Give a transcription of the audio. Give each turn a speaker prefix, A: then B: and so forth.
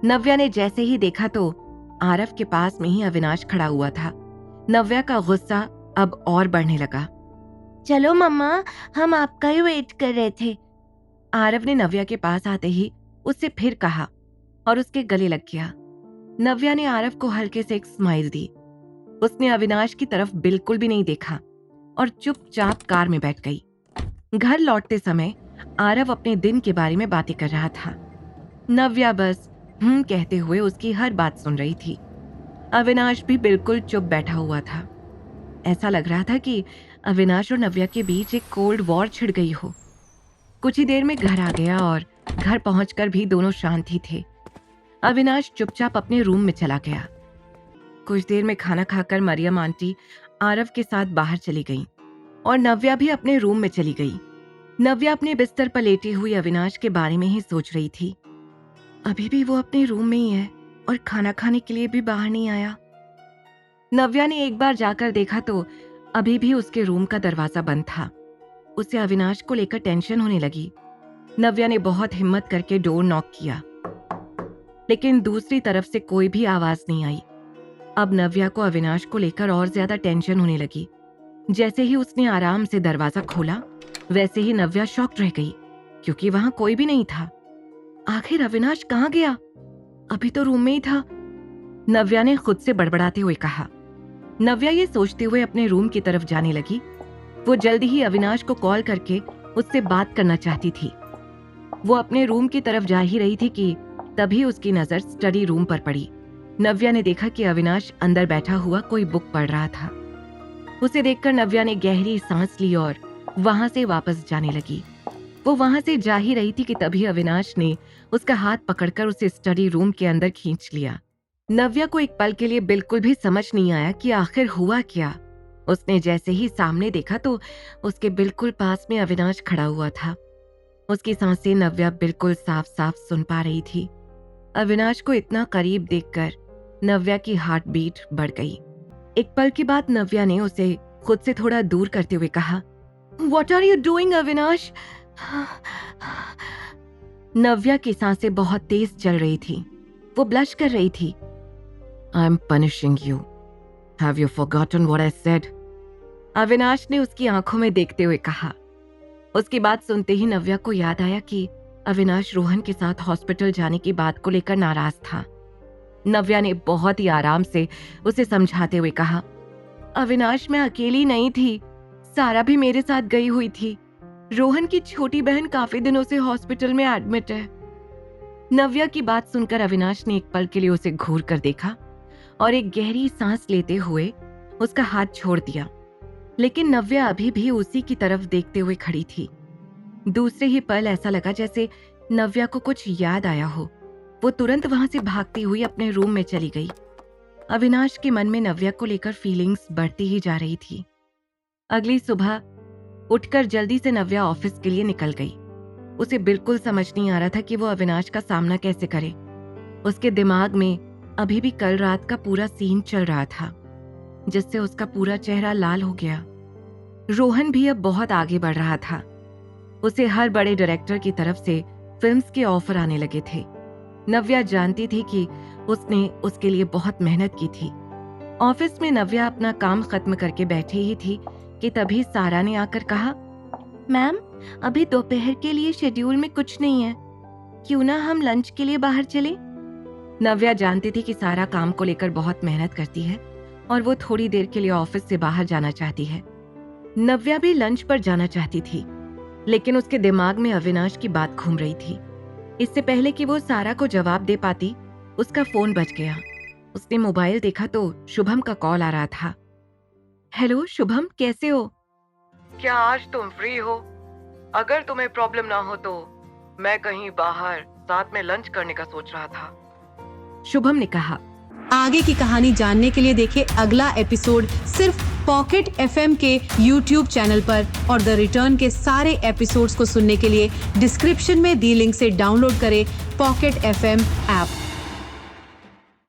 A: नव्या ने जैसे ही देखा तो आरव के पास में ही अविनाश खड़ा हुआ था। नव्या का गुस्सा अब और बढ़ने लगा।
B: चलो मम्मा, हम आपका ही वेट कर रहे थे।
A: आरव ने नव्या के पास आते ही उससे फिर कहा और उसके गले लग गया। नव्या ने आरव को हल्के से एक स्माइल दी। उसने अविनाश की तरफ बिल्कुल भी नहीं देखा और चुपचाप कार में बैठ गई। घर लौटते समय आरव अपने दिन के बारे में बातें कर रहा था। नव्या बस कहते हुए उसकी हर बात सुन रही थी। अविनाश भी बिल्कुल चुप बैठा हुआ था। ऐसा लग रहा था कि अविनाश और नव्या के बीच एक कोल्ड वॉर छिड़ गई हो। कुछ ही देर में घर आ गया और घर पहुंचकर भी दोनों शांत ही थे। अविनाश चुपचाप अपने रूम में चला गया। कुछ देर में खाना खाकर मरियम आंटी आरव के साथ बाहर चली गई और नव्या भी अपने रूम में चली गई। नव्या अपने बिस्तर पर लेटी हुई अविनाश के बारे में ही सोच रही थी। अभी भी वो अपने रूम में ही है और खाना खाने के लिए भी बाहर नहीं आया। नव्या ने एक बार जाकर देखा तो अभी भी उसके रूम का दरवाजा बंद था। उसे अविनाश को लेकर टेंशन होने लगी। नव्या ने बहुत हिम्मत करके डोर नॉक किया, लेकिन दूसरी तरफ से कोई भी आवाज नहीं आई। अब नव्या को अविनाश को लेकर और ज्यादा टेंशन होने लगी। जैसे ही उसने आराम से दरवाजा खोला, वैसे ही नव्या शॉक्ड रह गई, क्योंकि वहां कोई भी नहीं था। आखिर अविनाश कहाँ गया? अभी तो रूम में ही था। नव्या ने खुद से बड़बड़ाते हुए कहा। नव्या ये सोचते हुए अपने रूम की तरफ जाने लगी। वो जल्दी ही अविनाश को कॉल करके उससे बात करना चाहती थी। वो अपने रूम की तरफ जा ही रही थी कि तभी उसकी नजर स्टडी रूम पर पड़ी। नव्या ने देखा कि अविनाश अंदर बैठा हुआ कोई बुक पढ़ रहा था। उसे देखकर नव्या ने गहरी सांस ली और वहां से वापस जाने लगी। वो वहां से जा ही रही थी कि तभी अविनाश ने उसका हाथ पकड़कर उसे स्टडी रूम के अंदर खींच लिया। नव्या को एक पल के लिए बिल्कुल भी समझ नहीं आया कि आखिर हुआ क्या। उसने जैसे ही सामने देखा तो उसके बिल्कुल पास में अविनाश खड़ा हुआ था। उसकी सांसें नव्या बिल्कुल साफ साफ सुन पा रही थी। अविनाश को इतना करीब देखकर नव्या की हार्ट बीट बढ़ गई। एक पल के बाद नव्या ने उसे खुद से थोड़ा दूर करते हुए कहा, "What are you doing, Avinash?" नव्या की सांसें बहुत तेज चल रही थी। वो ब्लश कर रही थी। "I am punishing you. Have you forgotten what I said?" Avinash ने उसकी आंखों में देखते हुए कहा। उसकी बात सुनते ही नव्या को याद आया कि अविनाश रोहन के साथ हॉस्पिटल जाने की बात को लेकर नाराज था। नव्या ने बहुत ही आराम से उसे समझाते हुए कहा, "अविनाश, मैं अकेली नहीं थी, सारा भी मेरे साथ गई हुई थी। रोहन की छोटी बहन काफी दिनों से हॉस्पिटल में एडमिट है।" नव्या की बात सुनकर अविनाश ने एक पल के लिए उसे घूर कर देखा और एक गहरी सांस लेते हुए उसका हाथ छोड़ दिया। लेकिन नव्या अभी भी उसी की तरफ देखते हुए खड़ी थी। दूसरे ही पल ऐसा लगा जैसे नव्या को कुछ याद आया हो। वो तुरंत वहां से भागती हुई अपने रूम में चली गई। अविनाश के मन में नव्या को लेकर फीलिंग्स बढ़ती ही जा रही थी। अगली सुबह उठकर जल्दी से नव्या ऑफिस के लिए निकल गई। उसे बिल्कुल समझ नहीं आ रहा था कि वो अविनाश का सामना कैसे करे। उसके दिमाग में अभी भी कल रात का पूरा सीन चल रहा था, जिससे उसका पूरा चेहरा लाल हो गया। रोहन भी अब बहुत आगे बढ़ रहा था। उसे हर बड़े डायरेक्टर की तरफ से फिल्म्स के ऑफर आने लगे थे। नव्या जानती थी कि उसने उसके लिए बहुत मेहनत की थी। ऑफिस में नव्या अपना काम खत्म करके बैठी ही थी कि तभी सारा ने आकर कहा,
B: मैम, अभी दोपहर के लिए शेड्यूल में कुछ नहीं है, क्यों ना हम लंच के लिए बाहर चले?
A: नव्या जानती थी कि सारा काम को लेकर बहुत मेहनत करती है और वो थोड़ी देर के लिए ऑफिस से बाहर जाना चाहती है। नव्या भी लंच पर जाना चाहती थी, लेकिन उसके दिमाग में अविनाश की बात घूम रही थी। इससे पहले कि वो सारा को जवाब दे पाती, उसका फोन बज गया। उसने मोबाइल देखा तो शुभम का कॉल आ रहा था। "हेलो शुभम, कैसे हो?
C: क्या आज तुम फ्री हो? अगर तुम्हें प्रॉब्लम ना हो तो मैं कहीं बाहर साथ में लंच करने का सोच रहा था।"
A: शुभम ने कहा।
D: आगे की कहानी जानने के लिए देखें अगला एपिसोड सिर्फ पॉकेट FM के YouTube चैनल पर, और द रिटर्न के सारे एपिसोड्स को सुनने के लिए डिस्क्रिप्शन में दी लिंक से डाउनलोड करें पॉकेट FM ऐप।